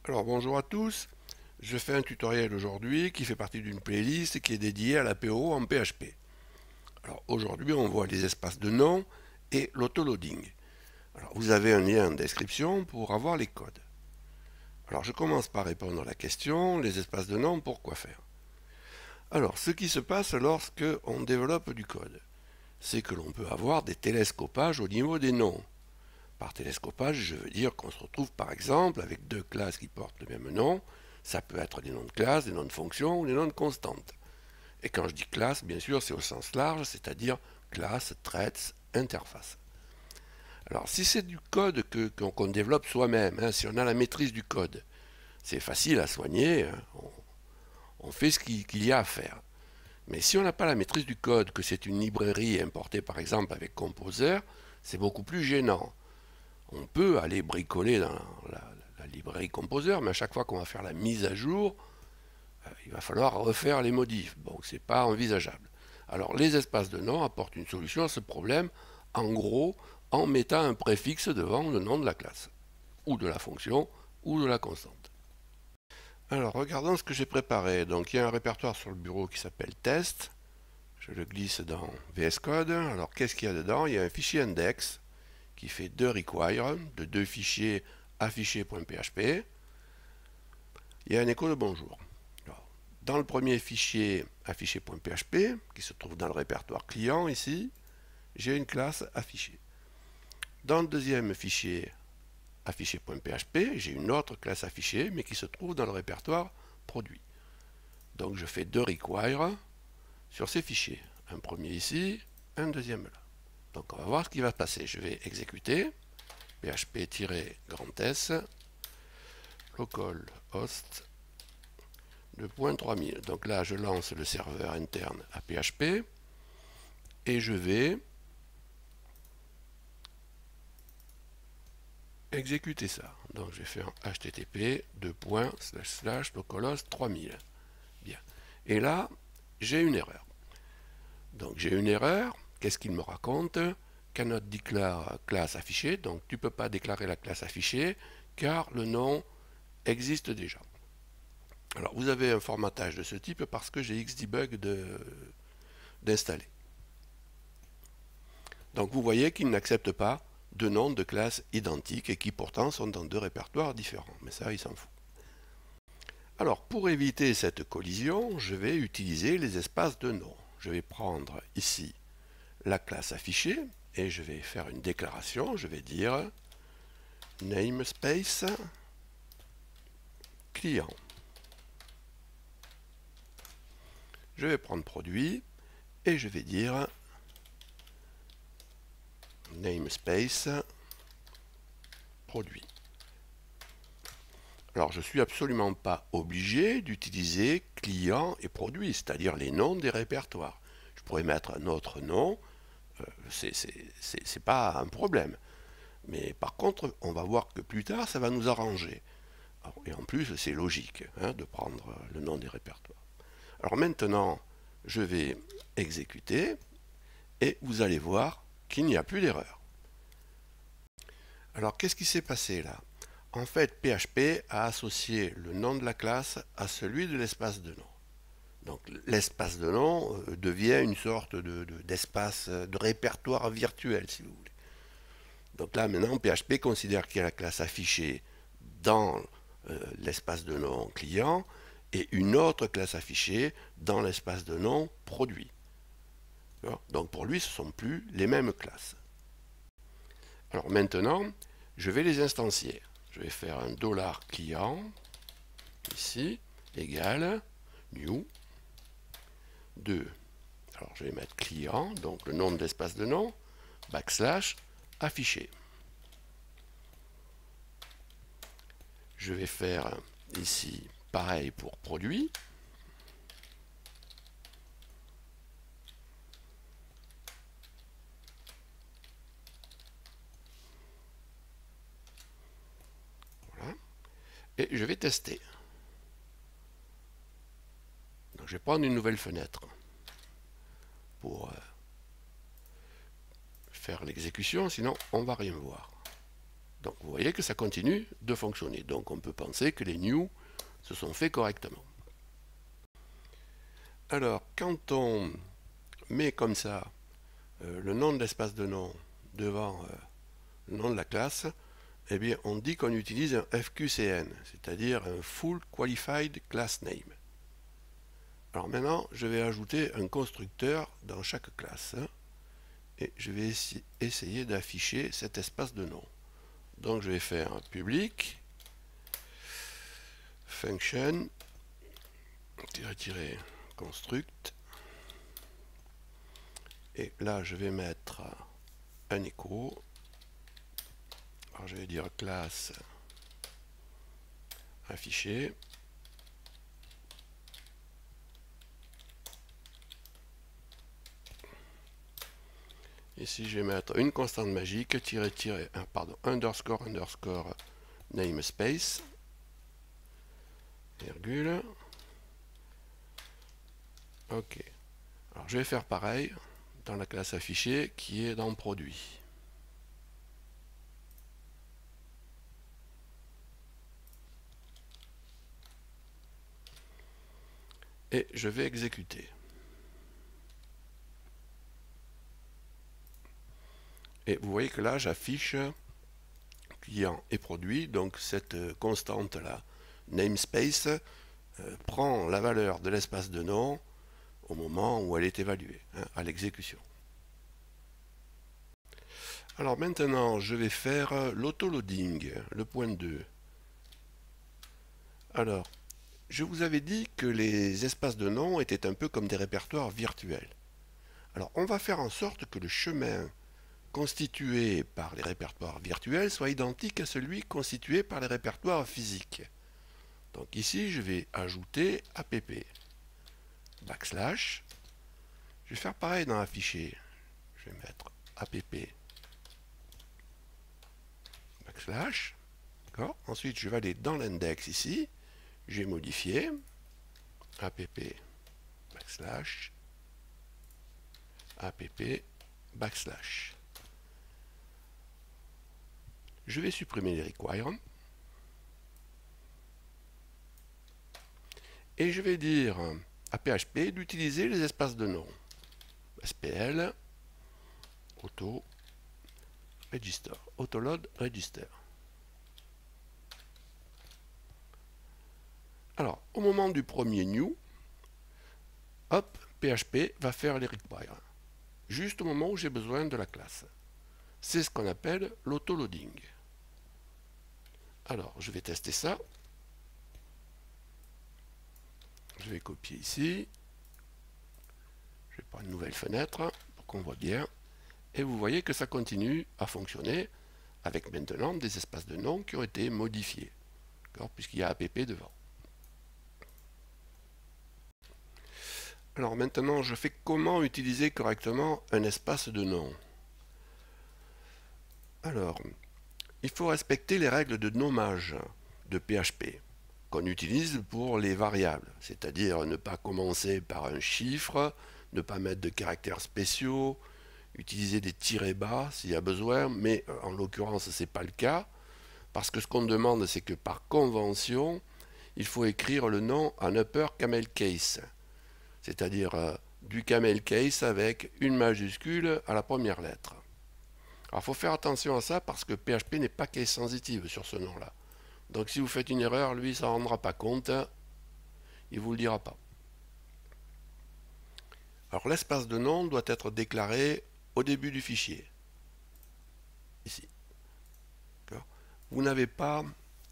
Alors bonjour à tous, je fais un tutoriel aujourd'hui qui fait partie d'une playlist qui est dédiée à l'APO en PHP. Alors aujourd'hui on voit les espaces de nom et l'autoloading. Alors vous avez un lien en description pour avoir les codes. Alors je commence par répondre à la question, les espaces de nom, pourquoi faire? Alors ce qui se passe lorsque on développe du code, c'est que l'on peut avoir des télescopages au niveau des noms. Par télescopage, je veux dire qu'on se retrouve par exemple avec deux classes qui portent le même nom. Ça peut être des noms de classe, des noms de fonction ou des noms de constantes. Et quand je dis classe, bien sûr, c'est au sens large, c'est-à-dire classe, threads, interface. Alors si c'est du code qu'on développe soi-même, si on a la maîtrise du code, c'est facile à soigner, on fait ce qu'il y a à faire. Mais si on n'a pas la maîtrise du code, que c'est une librairie importée par exemple avec Composer, c'est beaucoup plus gênant. On peut aller bricoler dans la librairie Composer, mais à chaque fois qu'on va faire la mise à jour, il va falloir refaire les modifs. Bon, c'est pas envisageable. Alors, les espaces de nom apportent une solution à ce problème, en gros, en mettant un préfixe devant le nom de la classe, ou de la fonction, ou de la constante. Alors, regardons ce que j'ai préparé. Donc, il y a un répertoire sur le bureau qui s'appelle test. Je le glisse dans VS Code. Alors, qu'est-ce qu'il y a dedans? Il y a un fichier index qui fait deux require, de deux fichiers affichés.php. Il y a un écho de bonjour. Alors, dans le premier fichier affiché.php, qui se trouve dans le répertoire client ici, j'ai une classe affichée. Dans le deuxième fichier affiché.php, j'ai une autre classe affichée, mais qui se trouve dans le répertoire produit. Donc je fais deux require sur ces fichiers. Un premier ici, un deuxième là. Donc on va voir ce qui va se passer. Je vais exécuter php-s localhost 2.3000. Donc là, je lance le serveur interne à PHP et je vais exécuter ça. Donc je vais faire http localhost 3000. Bien. Et là, j'ai une erreur. Donc j'ai une erreur. Qu'est-ce qu'il me raconte? Cannot declare classe affichée. Donc tu ne peux pas déclarer la classe affichée car le nom existe déjà. Alors vous avez un formatage de ce type parce que j'ai Xdebug d'installer. Donc vous voyez qu'il n'accepte pas de noms de classes identiques et qui pourtant sont dans deux répertoires différents. Mais ça, il s'en fout. Alors pour éviter cette collision, je vais utiliser les espaces de nom. Je vais prendre ici la classe affichée et je vais faire une déclaration. Je vais dire namespace client. Je vais prendre produit et je vais dire namespace produit. Alors je ne suis absolument pas obligé d'utiliser client et produit, c'est-à-dire les noms des répertoires. Je pourrais mettre un autre nom, c'est pas un problème. Mais par contre, on va voir que plus tard, ça va nous arranger. Et en plus, c'est logique de prendre le nom des répertoires. Alors maintenant, je vais exécuter et vous allez voir qu'il n'y a plus d'erreur. Alors qu'est-ce qui s'est passé là? En fait, PHP a associé le nom de la classe à celui de l'espace de nom. Donc l'espace de nom devient une sorte d'espace, de répertoire virtuel, si vous voulez. Donc là, maintenant, PHP considère qu'il y a la classe affichée dans l'espace de nom client et une autre classe affichée dans l'espace de nom produit. Donc pour lui, ce ne sont plus les mêmes classes. Alors maintenant, je vais les instancier. Je vais faire un $client, ici, égal, new, 2. Alors je vais mettre client, donc le nom de l'espace de nom, backslash, affiché. Je vais faire ici pareil pour produit. Voilà. Et je vais tester. Donc je vais prendre une nouvelle fenêtre pour faire l'exécution, sinon on ne va rien voir. Donc vous voyez que ça continue de fonctionner. Donc on peut penser que les new se sont faits correctement. Alors quand on met comme ça le nom de l'espace de nom devant le nom de la classe, eh bien on dit qu'on utilise un FQCN, c'est-à-dire un Full Qualified Class Name. Alors maintenant, je vais ajouter un constructeur dans chaque classe et je vais essayer d'afficher cet espace de nom. Donc je vais faire un public function construct et là je vais mettre un écho. Alors je vais dire classe affiché. Ici, je vais mettre une constante magique, underscore namespace, virgule. Ok. Alors, je vais faire pareil dans la classe affichée qui est dans produit. Et je vais exécuter. Et vous voyez que là, j'affiche client et produit, donc cette constante-là, namespace, prend la valeur de l'espace de nom au moment où elle est évaluée, à l'exécution. Alors maintenant, je vais faire l'autoloading, le point 2. Alors, je vous avais dit que les espaces de nom étaient un peu comme des répertoires virtuels. Alors, on va faire en sorte que le chemin constitué par les répertoires virtuels soit identique à celui constitué par les répertoires physiques. Donc ici, je vais ajouter app backslash. Je vais faire pareil dans afficher. Je vais mettre app backslash. Ensuite, je vais aller dans l'index ici. J'ai modifié app backslash app backslash. Je vais supprimer les require et je vais dire à PHP d'utiliser les espaces de nom SPL auto register, autoload register. Alors, au moment du premier new, hop, PHP va faire les require, juste au moment où j'ai besoin de la classe. C'est ce qu'on appelle l'autoloading. Alors, je vais tester ça. Je vais copier ici. Je vais prendre une nouvelle fenêtre pour qu'on voit bien. Et vous voyez que ça continue à fonctionner avec maintenant des espaces de nom qui ont été modifiés, puisqu'il y a app devant. Alors maintenant, je fais comment utiliser correctement un espace de nom. Alors, il faut respecter les règles de nommage de PHP qu'on utilise pour les variables, c'est-à-dire ne pas commencer par un chiffre, ne pas mettre de caractères spéciaux, utiliser des tirets bas s'il y a besoin, mais en l'occurrence ce n'est pas le cas, parce que ce qu'on demande c'est que par convention, il faut écrire le nom en upper camel case, c'est-à-dire du camel case avec une majuscule à la première lettre. Alors il faut faire attention à ça parce que PHP n'est pas case sensitive sur ce nom-là. Donc si vous faites une erreur, lui, ça ne rendra pas compte, il ne vous le dira pas. Alors l'espace de nom doit être déclaré au début du fichier. Ici. Vous n'avez pas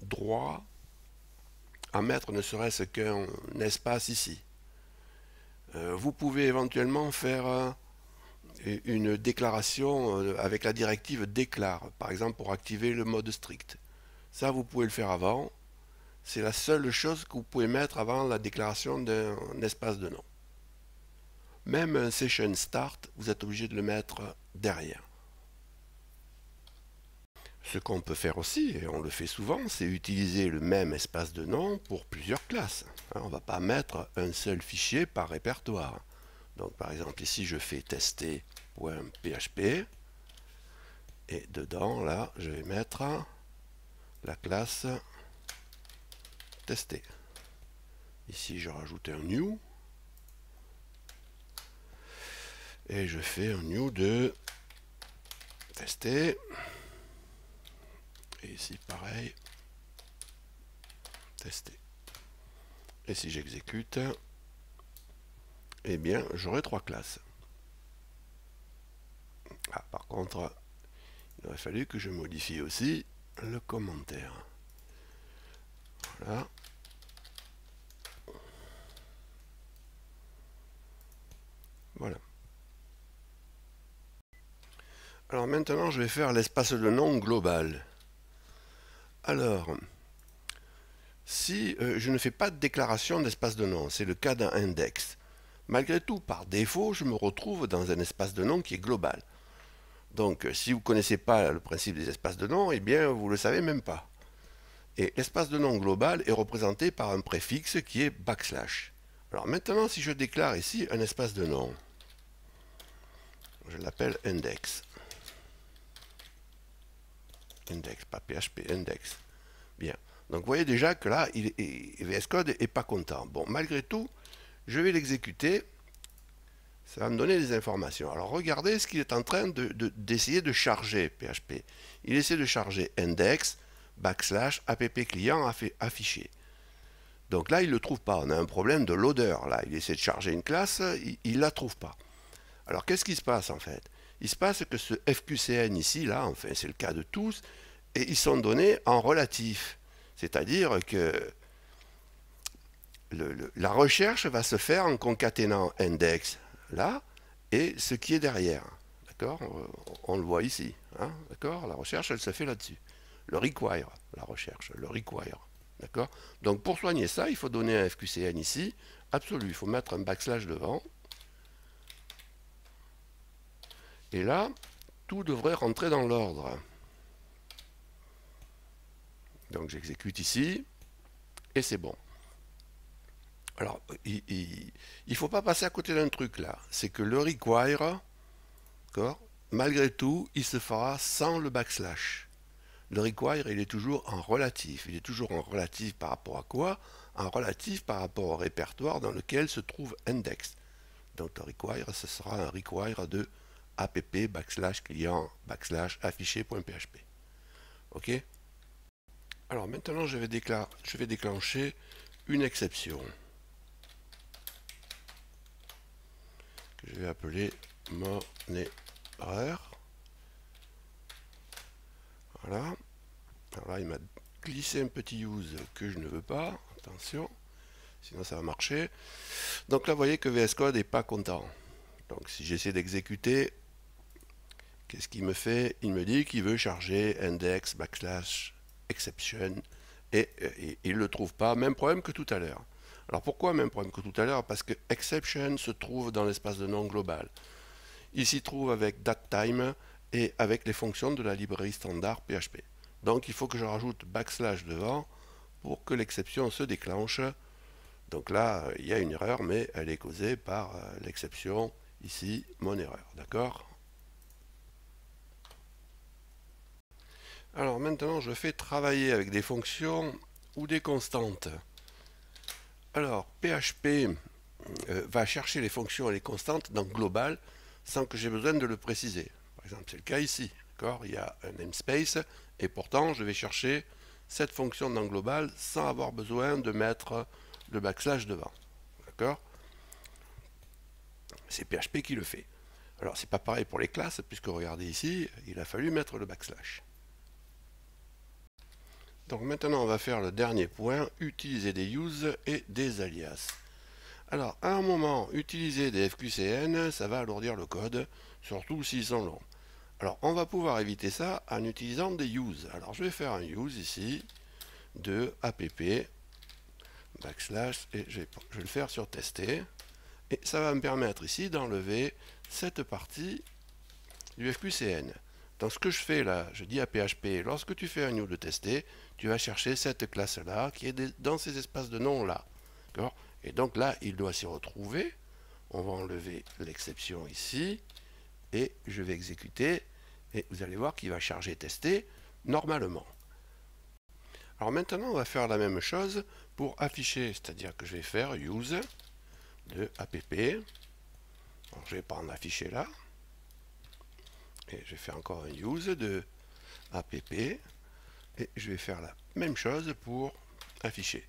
droit à mettre ne serait-ce qu'un espace ici. Vous pouvez éventuellement faire une déclaration avec la directive déclare, par exemple pour activer le mode strict. Ça, vous pouvez le faire avant. C'est la seule chose que vous pouvez mettre avant la déclaration d'un espace de nom. Même un session start, vous êtes obligé de le mettre derrière. Ce qu'on peut faire aussi, et on le fait souvent, c'est utiliser le même espace de nom pour plusieurs classes. On ne va pas mettre un seul fichier par répertoire. Donc par exemple ici je fais tester.php et dedans là je vais mettre la classe tester. Ici, je rajoute un new. Et je fais un new de tester. Et ici, pareil, tester. Et si j'exécute, eh bien, j'aurai 3 classes. Ah, par contre, il aurait fallu que je modifie aussi le commentaire. Voilà. Voilà. Alors maintenant, je vais faire l'espace de nom global. Alors, si je ne fais pas de déclaration d'espace de nom, c'est le cas d'un index. Malgré tout, par défaut, je me retrouve dans un espace de nom qui est global. Donc, si vous ne connaissez pas le principe des espaces de nom, eh bien, vous ne le savez même pas. Et l'espace de nom global est représenté par un préfixe qui est backslash. Alors maintenant, si je déclare ici un espace de nom, je l'appelle index. Index, pas PHP, index. Bien. Donc vous voyez déjà que là, VS Code n'est pas content. Bon, malgré tout, je vais l'exécuter. Ça va me donner des informations. Alors regardez ce qu'il est en train d'essayer de charger, PHP. Il essaie de charger index, backslash, app client affiché. Donc là, il ne le trouve pas. On a un problème de loader. Là, il essaie de charger une classe, il ne la trouve pas. Alors qu'est-ce qui se passe en fait? Il se passe que ce FQCN ici, là, enfin c'est le cas de tous, et ils sont donnés en relatif. C'est-à-dire que la recherche va se faire en concaténant index, là, et ce qui est derrière. D'accord? On le voit ici. Hein? D'accord? La recherche, elle se fait là-dessus. Le require, la recherche, le require. D'accord? Donc pour soigner ça, il faut donner un FQCN ici, absolu. Il faut mettre un backslash devant. Et là, tout devrait rentrer dans l'ordre. Donc j'exécute ici, et c'est bon. Alors, il ne faut pas passer à côté d'un truc là. C'est que le require, malgré tout, il se fera sans le backslash. Le require, il est toujours en relatif. Il est toujours en relatif par rapport à quoi? En relatif par rapport au répertoire dans lequel se trouve index. Donc le require, ce sera un require de app backslash client backslash affiché.php. Ok? Alors maintenant, je vais déclencher une exception que je vais appeler mon erreur. Voilà. Alors là, il m'a glissé un petit use que je ne veux pas. Attention, sinon ça va marcher. Donc là, vous voyez que VS Code n'est pas content. Donc si j'essaie d'exécuter, qu'est-ce qu'il me fait? Il me dit qu'il veut charger index backslash exception et il ne le trouve pas. Même problème que tout à l'heure. Alors pourquoi même problème que tout à l'heure? Parce que exception se trouve dans l'espace de nom global. Il s'y trouve avec datetime et avec les fonctions de la librairie standard PHP. Donc il faut que je rajoute backslash devant pour que l'exception se déclenche. Donc là, il y a une erreur, mais elle est causée par l'exception, ici, mon erreur. D'accord? Alors maintenant, je fais travailler avec des fonctions ou des constantes. Alors, PHP va chercher les fonctions et les constantes dans global sans que j'ai besoin de le préciser. Par exemple, c'est le cas ici. Il y a un namespace et pourtant, je vais chercher cette fonction dans global sans avoir besoin de mettre le backslash devant. D'accord? C'est PHP qui le fait. Alors, c'est pas pareil pour les classes, puisque regardez ici, il a fallu mettre le backslash. Donc maintenant, on va faire le dernier point, utiliser des use et des alias. Alors, à un moment, utiliser des FQCN, ça va alourdir le code, surtout s'ils sont longs. Alors, on va pouvoir éviter ça en utilisant des use. Alors, je vais faire un use ici de app backslash et je vais le faire sur tester. Et ça va me permettre ici d'enlever cette partie du FQCN. Donc ce que je fais là, je dis à PHP, lorsque tu fais un new de tester, tu vas chercher cette classe-là qui est dans ces espaces de nom-là. Et donc là, il doit s'y retrouver. On va enlever l'exception ici et je vais exécuter et vous allez voir qu'il va charger tester normalement. Alors maintenant, on va faire la même chose pour afficher, c'est-à-dire que je vais faire use de app. Alors, je vais prendre afficher là, et je vais faire encore un use de app, et je vais faire la même chose pour afficher.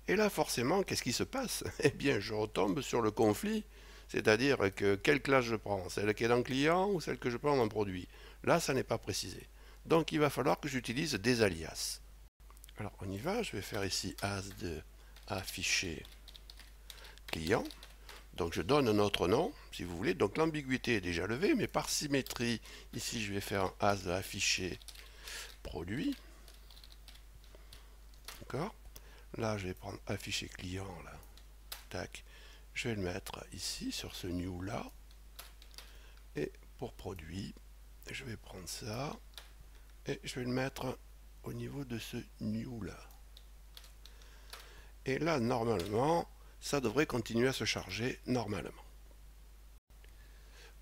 Et là, forcément, qu'est-ce qui se passe? Eh bien, je retombe sur le conflit, c'est-à-dire que quelle classe je prends, celle qui est dans client ou celle que je prends dans produit. Là, ça n'est pas précisé. Donc, il va falloir que j'utilise des alias. Alors, on y va, je vais faire ici as de afficher client. Donc, je donne un autre nom, si vous voulez. Donc, l'ambiguïté est déjà levée, mais par symétrie, ici, je vais faire un as de afficher produit. D'accord? Là, je vais prendre afficher client, là. Tac. Je vais le mettre ici, sur ce new là. Et pour produit, je vais prendre ça. Et je vais le mettre au niveau de ce new là. Et là, normalement, ça devrait continuer à se charger normalement.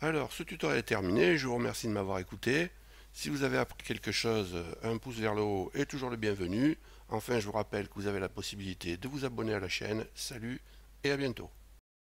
Alors, ce tutoriel est terminé. Je vous remercie de m'avoir écouté. Si vous avez appris quelque chose, un pouce vers le haut est toujours le bienvenu. Enfin, je vous rappelle que vous avez la possibilité de vous abonner à la chaîne. Salut et à bientôt.